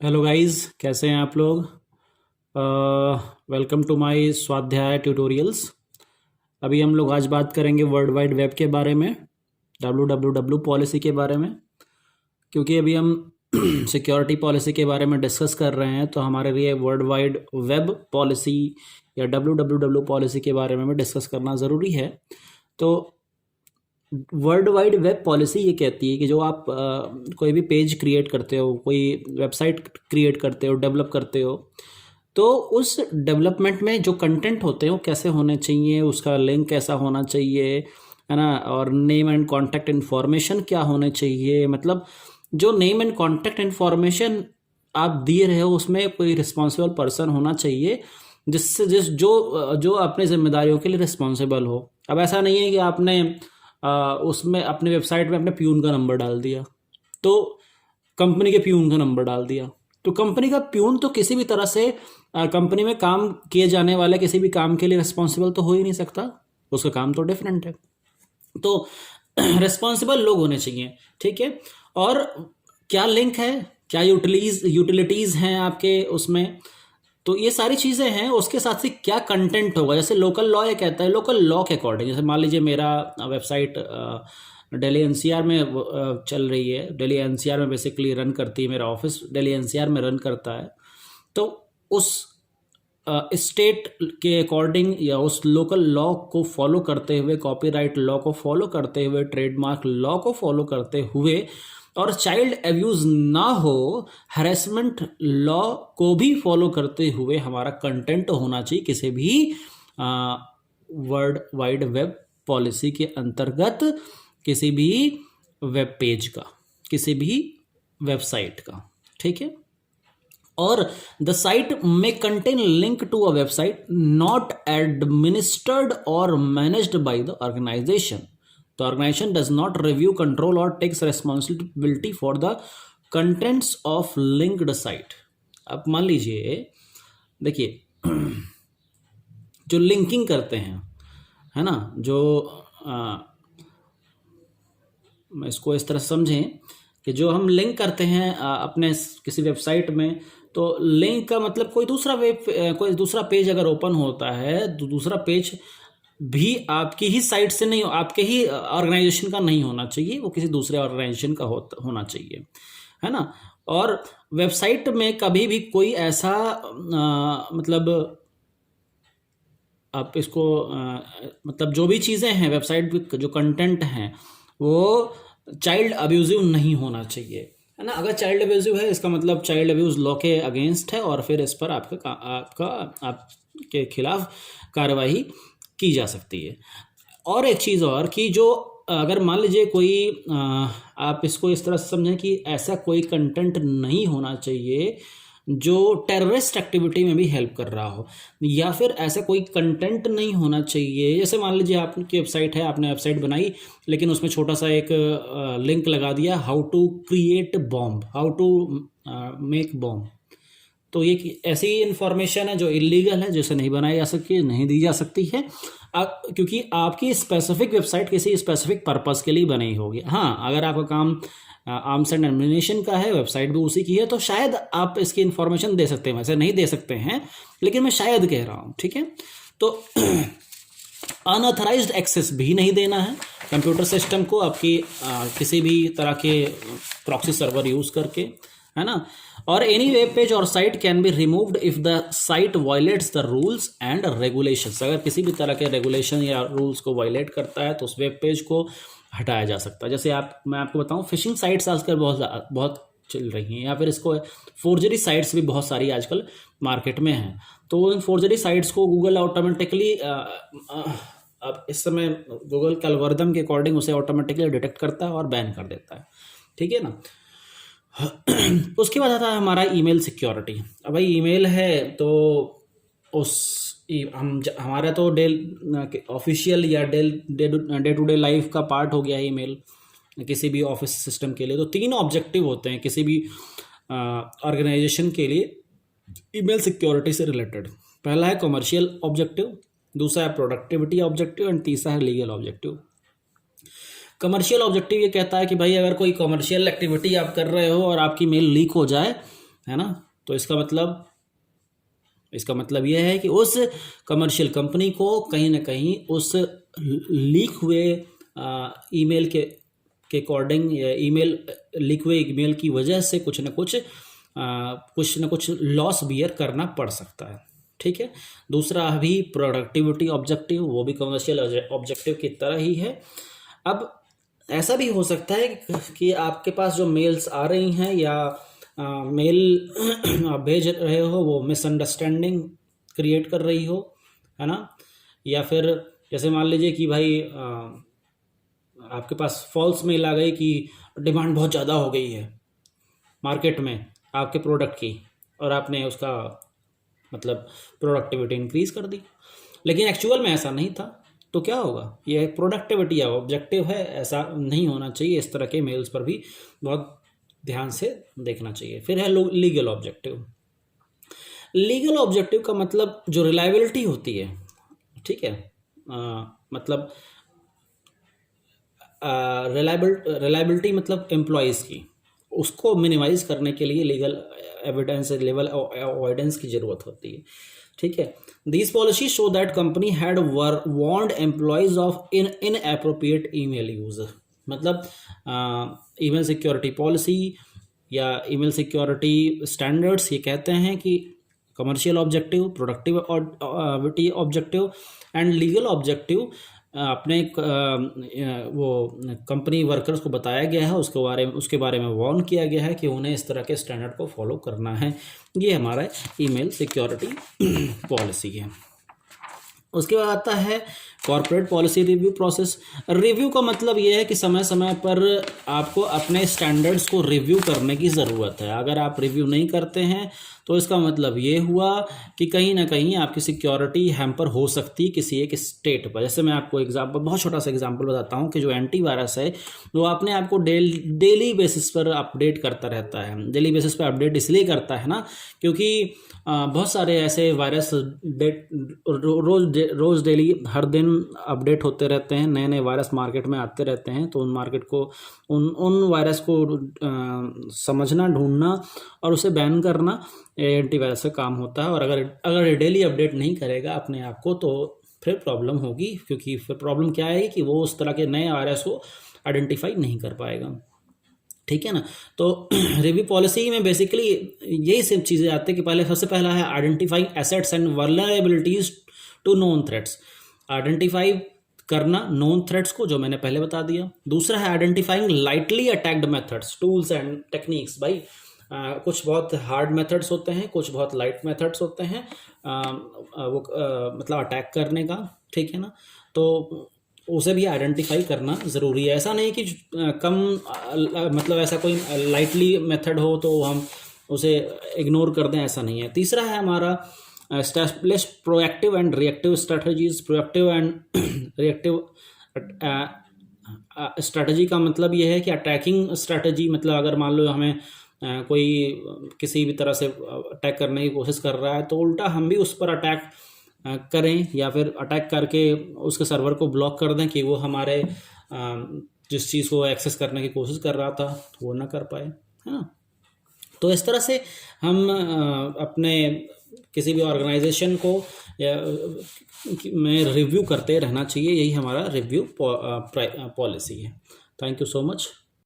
Hello guys, कैसे हैं आप लोग। वेलकम टू माय स्वाध्याय ट्यूटोरियल्स। अभी हम लोग आज बात करेंगे वर्ल्ड वाइड वेब के बारे में, डब्ल्यू पॉलिसी के बारे में। क्योंकि अभी हम सिक्योरिटी पॉलिसी के बारे में डिस्कस कर रहे हैं, तो हमारे लिए वर्ल्ड वाइड वेब पॉलिसी या डब्ल्यू पॉलिसी के बारे में भी डिस्कस करना ज़रूरी है। तो वर्ल्ड वाइड वेब पॉलिसी ये कहती है कि जो आप कोई भी पेज क्रिएट करते हो, कोई वेबसाइट क्रिएट करते हो, डेवलप करते हो, तो उस डेवलपमेंट में जो कंटेंट होते हैं वो कैसे होने चाहिए, उसका लिंक कैसा होना चाहिए, है ना। और नेम एंड कॉन्टैक्ट इन्फॉर्मेशन क्या होने चाहिए। मतलब जो नेम एंड कॉन्टैक्ट इन्फॉर्मेशन आप दिए रहे हो उसमें कोई रिस्पॉन्सिबल पर्सन होना चाहिए, जिससे जो अपनी जिम्मेदारियों के लिए रिस्पॉन्सिबल हो। अब ऐसा नहीं है कि आपने उसमें अपने वेबसाइट में अपने प्यून का नंबर डाल दिया, तो कंपनी के प्यून का नंबर डाल दिया, तो कंपनी का प्यून तो किसी भी तरह से कंपनी में काम किए जाने वाले किसी भी काम के लिए रिस्पॉन्सिबल तो हो ही नहीं सकता, उसका काम तो डिफरेंट है। तो रिस्पॉन्सिबल लोग होने चाहिए, ठीक है। और क्या लिंक है, क्या यूटिलिटीज़ हैं आपके उसमें, तो ये सारी चीज़ें हैं। उसके साथ ही क्या कंटेंट होगा, जैसे लोकल लॉ ये कहता है, लोकल लॉ के अकॉर्डिंग, जैसे मान लीजिए मेरा वेबसाइट दिल्ली एनसीआर में चल रही है, दिल्ली एनसीआर में बेसिकली रन करती है, मेरा ऑफिस दिल्ली एनसीआर में रन करता है, तो उस स्टेट के अकॉर्डिंग या उस लोकल लॉ को फॉलो करते हुए, कॉपीराइट लॉ को फॉलो करते हुए, ट्रेडमार्क लॉ को फॉलो करते हुए, और चाइल्ड एब्यूज ना हो, हैरेसमेंट लॉ को भी फॉलो करते हुए हमारा कंटेंट होना चाहिए किसी भी वर्ल्ड वाइड वेब पॉलिसी के अंतर्गत, किसी भी वेब पेज का, किसी भी वेबसाइट का, ठीक है। और द साइट में contain link to a website not administered और managed by the organisation. The organization does not review, control or takes responsibility for the contents of linked site। अब मान लीजिए, देखिए जो लिंकिंग करते हैं, है ना, जो इसको इस तरह समझें कि जो हम लिंक करते हैं अपने किसी वेबसाइट में, तो लिंक का मतलब कोई दूसरा पेज अगर ओपन होता है तो दूसरा पेज भी आपकी ही साइट से नहीं, आपके ही ऑर्गेनाइजेशन का नहीं होना चाहिए, वो किसी दूसरे ऑर्गेनाइजेशन का होना चाहिए, है ना। और वेबसाइट में कभी भी कोई ऐसा मतलब आप इसको मतलब जो भी चीज़ें हैं वेबसाइट पे, जो कंटेंट हैं, वो चाइल्ड अब्यूजिव नहीं होना चाहिए, है ना। अगर चाइल्ड अब्यूजिव है, इसका मतलब चाइल्ड अब्यूज लॉ के अगेंस्ट है, और फिर इस पर आपके खिलाफ कार्रवाई की जा सकती है। और एक चीज़ और कि जो अगर मान लीजिए कोई आप इसको इस तरह से समझें कि ऐसा कोई कंटेंट नहीं होना चाहिए जो टेररिस्ट एक्टिविटी में भी हेल्प कर रहा हो, या फिर ऐसा कोई कंटेंट नहीं होना चाहिए, जैसे मान लीजिए आपकी वेबसाइट है, आपने वेबसाइट बनाई, लेकिन उसमें छोटा सा एक लिंक लगा दिया, how to create bomb, how to make bomb, तो ये ऐसी इन्फॉर्मेशन है जो इलीगल है, जिसे नहीं बनाई जा सकती, नहीं दी जा सकती है, क्योंकि आपकी स्पेसिफिक वेबसाइट किसी स्पेसिफिक पर्पस के लिए बनी होगी। हाँ, अगर आपका काम आर्म्स एंड एम्युनिशन का है, वेबसाइट भी उसी की है, तो शायद आप इसकी इन्फॉर्मेशन दे सकते हैं, वैसे नहीं दे सकते हैं, लेकिन मैं शायद कह रहा हूँ, ठीक है। तो अनऑथराइज्ड एक्सेस भी नहीं देना है कंप्यूटर सिस्टम को, आपकी किसी भी तरह के प्रॉक्सी सर्वर यूज़ करके, है ना। और एनी वेब पेज और site can be removed if the site violets the rules and regulations. अगर किसी भी तरह के रेगुलेशन या रूल्स को वायलेट करता है तो उस वेब पेज को हटाया जा सकता है। जैसे मैं आपको बताऊं, फिशिंग साइट्स आजकल बहुत चल रही हैं, या फिर इसको फोर्जरी साइट्स भी बहुत सारी आजकल मार्केट में हैं। तो उन फोर्जरी साइट्स को गूगल ऑटोमेटिकली अब इस समय गूगल के एल्गोरिथम के अकॉर्डिंग उसे ऑटोमेटिकली डिटेक्ट करता है और बैन कर देता है, ठीक है ना। उसके बाद आता है हमारा ईमेल सिक्योरिटी। अब भाई ईमेल है तो हमारा तो ऑफिशियल या डे टू डे लाइफ का पार्ट हो गया ईमेल किसी भी ऑफिस सिस्टम के लिए। तो 3 ऑब्जेक्टिव होते हैं किसी भी ऑर्गेनाइजेशन के लिए ईमेल सिक्योरिटी से रिलेटेड। पहला है कमर्शियल ऑब्जेक्टिव, दूसरा है प्रोडक्टिविटी ऑब्जेक्टिव, एंड तीसरा है लीगल ऑब्जेक्टिव। कमर्शियल ऑब्जेक्टिव ये कहता है कि भाई अगर कोई कमर्शियल एक्टिविटी आप कर रहे हो और आपकी मेल लीक हो जाए, है ना। तो इसका मतलब यह है कि उस कमर्शियल कंपनी को कहीं ना कहीं उस लीक हुए ईमेल के अकॉर्डिंग, या ईमेल लीक हुए ईमेल की वजह से कुछ ना कुछ लॉस बियर करना पड़ सकता है। ठीक है। दूसरा अभी प्रोडक्टिविटी ऑब्जेक्टिव, वो भी कमर्शियल ऑब्जेक्टिव की तरह ही है। अब ऐसा भी हो सकता है कि आपके पास जो मेल्स आ रही हैं या मेल आप भेज रहे हो वो मिसअंडरस्टैंडिंग क्रिएट कर रही हो, है ना। या फिर जैसे मान लीजिए कि भाई आपके पास फॉल्स मेल आ गई कि डिमांड बहुत ज़्यादा हो गई है मार्केट में आपके प्रोडक्ट की, और आपने उसका मतलब प्रोडक्टिविटी इंक्रीज़ कर दी, लेकिन एक्चुअल में ऐसा नहीं था। तो क्या होगा, ये प्रोडक्टिविटी या ऑब्जेक्टिव है, ऐसा नहीं होना चाहिए। इस तरह के मेल्स पर भी बहुत ध्यान से देखना चाहिए। फिर है लीगल ऑब्जेक्टिव। लीगल ऑब्जेक्टिव का मतलब जो रिलायबिलिटी होती है, ठीक है, मतलब रिलायबिलिटी मतलब एम्प्लॉयज़ की, उसको मिनिमाइज करने के लिए लीगल एविडेंस, लेवल अवॉइडेंस की ज़रूरत होती है। ठीक है। This policy show that company had warned employees of inappropriate email use. मतलब ईमेल सिक्योरिटी पॉलिसी या ईमेल सिक्योरिटी स्टैंडर्ड्स ये कहते हैं कि commercial objective, productivity objective and legal objective अपने वो कंपनी वर्कर्स को बताया गया है, उसके बारे में वार्न किया गया है कि उन्हें इस तरह के स्टैंडर्ड को फॉलो करना है। ये हमारा ईमेल सिक्योरिटी पॉलिसी है। उसके बाद आता है corporate policy review process. Review का मतलब ये है कि समय समय पर आपको अपने स्टैंडर्ड्स को रिव्यू करने की ज़रूरत है। अगर आप रिव्यू नहीं करते हैं तो इसका मतलब ये हुआ कि कहीं ना कहीं आपकी सिक्योरिटी हैम्पर हो सकती है किसी एक स्टेट पर। जैसे मैं आपको बहुत छोटा सा एग्जांपल बताता हूँ कि जो एंटीवायरस है वो अपने आप को डेली बेसिस पर अपडेट करता रहता है। डेली बेसिस पर अपडेट इसलिए करता है ना, क्योंकि बहुत सारे ऐसे वायरस रोज़ डेली हर दिन अपडेट होते रहते हैं, नए नए वायरस मार्केट में आते रहते हैं। तो उन वायरस को समझना, ढूंढना और उसे बैन करना एंटीवायरस का काम होता है। और अगर डेली अपडेट नहीं करेगा अपने आप को तो फिर प्रॉब्लम होगी, क्योंकि फिर प्रॉब्लम क्या है कि वो उस तरह के नए वायरस को आइडेंटिफाई नहीं कर पाएगा। ठीक है ना। तो रिव्यू पॉलिसी में बेसिकली यही सब चीज़ें आती है कि सबसे पहला है identifying assets and vulnerabilities to known threats. Identify करना नोन थ्रेट्स को, जो मैंने पहले बता दिया। दूसरा है identifying lightly attacked methods, tools and techniques. भाई कुछ बहुत हार्ड मेथड्स होते हैं, कुछ बहुत लाइट मेथड्स होते हैं मतलब अटैक करने का। ठीक है ना। तो उसे भी आइडेंटिफाई करना ज़रूरी है। ऐसा नहीं कि मतलब ऐसा कोई लाइटली मेथड हो तो हम उसे इग्नोर कर दें, ऐसा नहीं है। तीसरा है हमारा establish proactive and reactive strategies. Proactive and reactive strategy का मतलब ये है कि अटैकिंग स्ट्रेटजी, मतलब अगर मान लो हमें कोई किसी भी तरह से अटैक करने की कोशिश कर रहा है तो उल्टा हम भी उस पर अटैक करें, या फिर अटैक करके उसके सर्वर को ब्लॉक कर दें कि वो हमारे जिस चीज़ को एक्सेस करने की कोशिश कर रहा था वो ना कर पाए, है ना। तो इस तरह से हम अपने किसी भी ऑर्गेनाइजेशन को में रिव्यू करते रहना चाहिए। यही हमारा रिव्यू पॉलिसी है। Thank you so much.